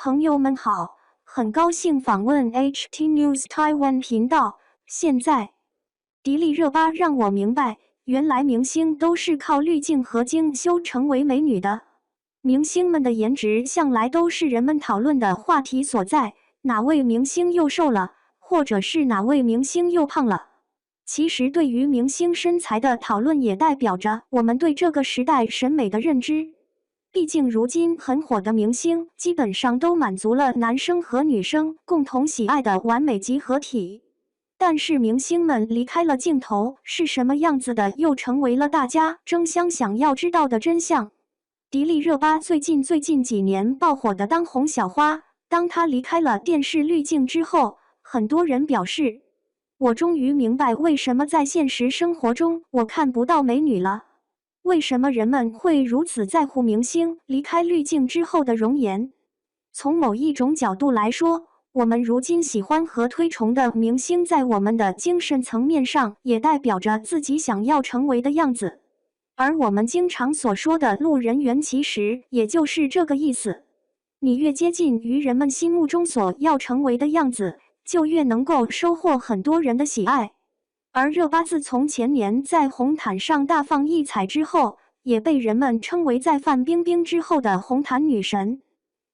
朋友们好，很高兴访问 HT News Taiwan 频道。现在，迪丽热巴让我明白，原来明星都是靠滤镜和精修成为美女的。明星们的颜值向来都是人们讨论的话题所在，哪位明星又瘦了，或者是哪位明星又胖了。其实，对于明星身材的讨论，也代表着我们对这个时代审美的认知。毕竟，如今很火的明星基本上都满足了男生和女生共同喜爱的完美集合体。但是，明星们离开了镜头是什么样子的，又成为了大家争相想要知道的真相。迪丽热巴最近几年爆火的当红小花，当她离开了电视滤镜之后，很多人表示，我终于明白为什么在现实生活中我看不到美女了。为什么人们会如此在乎明星离开滤镜之后的容颜？从某一种角度来说，我们如今喜欢和推崇的明星，在我们的精神层面上也代表着自己想要成为的样子。而我们经常所说的路人缘，其实也就是这个意思。你越接近于人们心目中所要成为的样子，就越能够收获很多人的喜爱。而热巴自从前年在红毯上大放异彩之后，也被人们称为在范冰冰之后的红毯女神。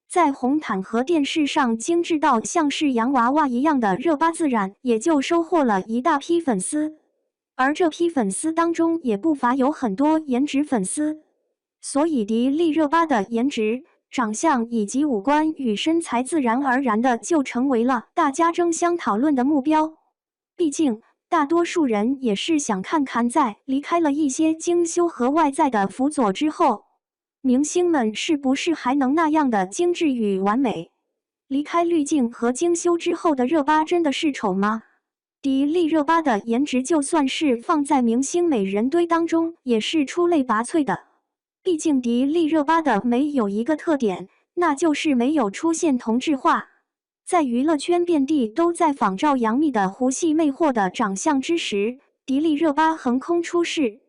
在红毯和电视上精致到像是洋娃娃一样的热巴，自然也就收获了一大批粉丝。而这批粉丝当中也不乏有很多颜值粉丝，所以迪丽热巴的颜值、长相以及五官与身材自然而然的就成为了大家争相讨论的目标。毕竟，大多数人也是想看看在离开了一些精修和外在的辅佐之后，明星们是不是还能那样的精致与完美？离开滤镜和精修之后的热巴真的是丑吗？迪丽热巴的颜值就算是放在明星美人堆当中也是出类拔萃的。毕竟迪丽热巴的美有一个特点，那就是没有出现同质化。在娱乐圈遍地都在仿照杨幂的狐系魅惑的长相之时，迪丽热巴横空出世。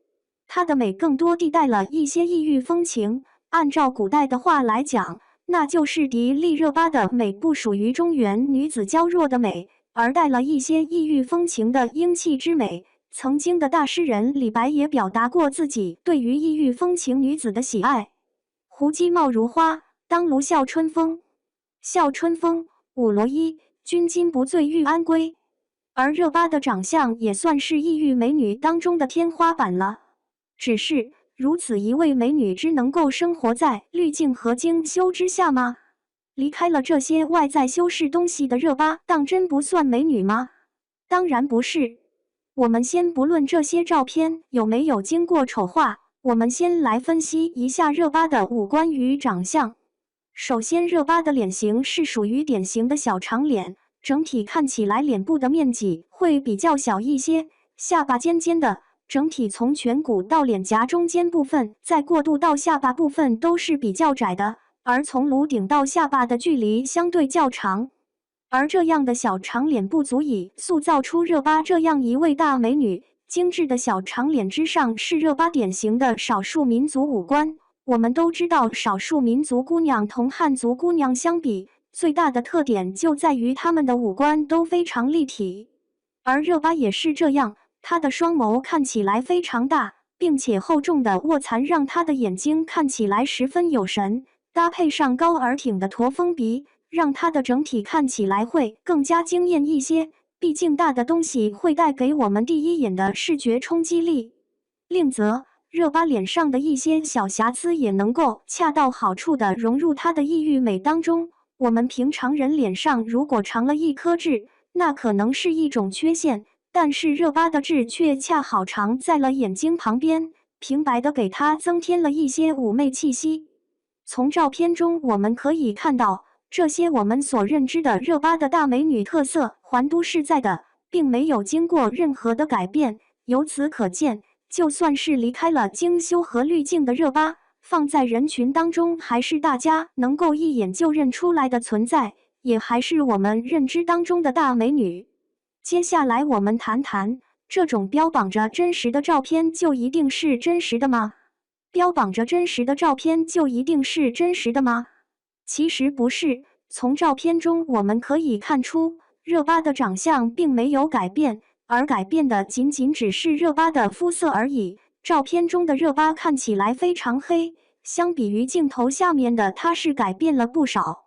她的美更多地带了一些异域风情，按照古代的话来讲，那就是迪丽热巴的美不属于中原女子娇弱的美，而带了一些异域风情的英气之美。曾经的大诗人李白也表达过自己对于异域风情女子的喜爱。胡姬貌如花，当卢笑春风。笑春风，舞罗衣，君今不醉欲安归。而热巴的长相也算是异域美女当中的天花板了。只是，如此一位美女，只能够生活在滤镜和精修之下吗？离开了这些外在修饰东西的热巴，当真不算美女吗？当然不是。我们先不论这些照片有没有经过丑化，我们先来分析一下热巴的五官与长相。首先，热巴的脸型是属于典型的小长脸，整体看起来脸部的面积会比较小一些，下巴尖尖的，整体从颧骨到脸颊中间部分，再过渡到下巴部分都是比较窄的，而从颅顶到下巴的距离相对较长。而这样的小长脸不足以塑造出热巴这样一位大美女，精致的小长脸之上是热巴典型的少数民族五官。我们都知道，少数民族姑娘同汉族姑娘相比，最大的特点就在于她们的五官都非常立体。而热巴也是这样，她的双眸看起来非常大，并且厚重的卧蚕让她的眼睛看起来十分有神，搭配上高而挺的驼峰鼻，让她的整体看起来会更加惊艳一些。毕竟大的东西会带给我们第一眼的视觉冲击力。另则，热巴脸上的一些小瑕疵也能够恰到好处地融入她的异域美当中。我们平常人脸上如果长了一颗痣，那可能是一种缺陷，但是热巴的痣却恰好长在了眼睛旁边，平白地给她增添了一些妩媚气息。从照片中我们可以看到，这些我们所认知的热巴的大美女特色还都是在的，并没有经过任何的改变。由此可见，就算是离开了精修和滤镜的热巴，放在人群当中还是大家能够一眼就认出来的存在，也还是我们认知当中的大美女。接下来我们谈谈，这种标榜着真实的照片就一定是真实的吗？标榜着真实的照片就一定是真实的吗？其实不是，从照片中我们可以看出，热巴的长相并没有改变，而改变的仅仅只是热巴的肤色而已。照片中的热巴看起来非常黑，相比于镜头下面的她是改变了不少。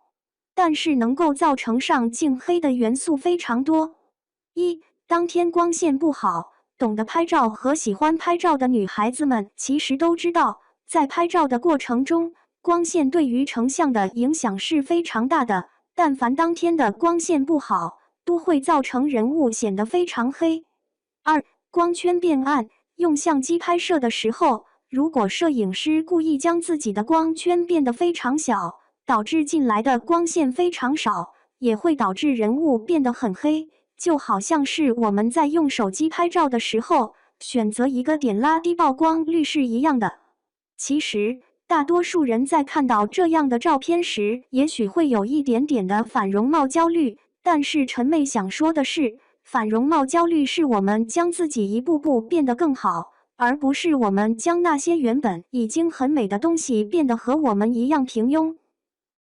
但是能够造成上镜黑的元素非常多。一、当天光线不好。懂得拍照和喜欢拍照的女孩子们其实都知道，在拍照的过程中，光线对于成像的影响是非常大的。但凡当天的光线不好，都会造成人物显得非常黑。二、光圈变暗。用相机拍摄的时候，如果摄影师故意将自己的光圈变得非常小，导致进来的光线非常少，也会导致人物变得很黑。就好像是我们在用手机拍照的时候，选择一个点拉低曝光率是一样的。其实，大多数人在看到这样的照片时，也许会有一点点的反容貌焦虑。但是陈妹想说的是，反容貌焦虑是我们将自己一步步变得更好，而不是我们将那些原本已经很美的东西变得和我们一样平庸。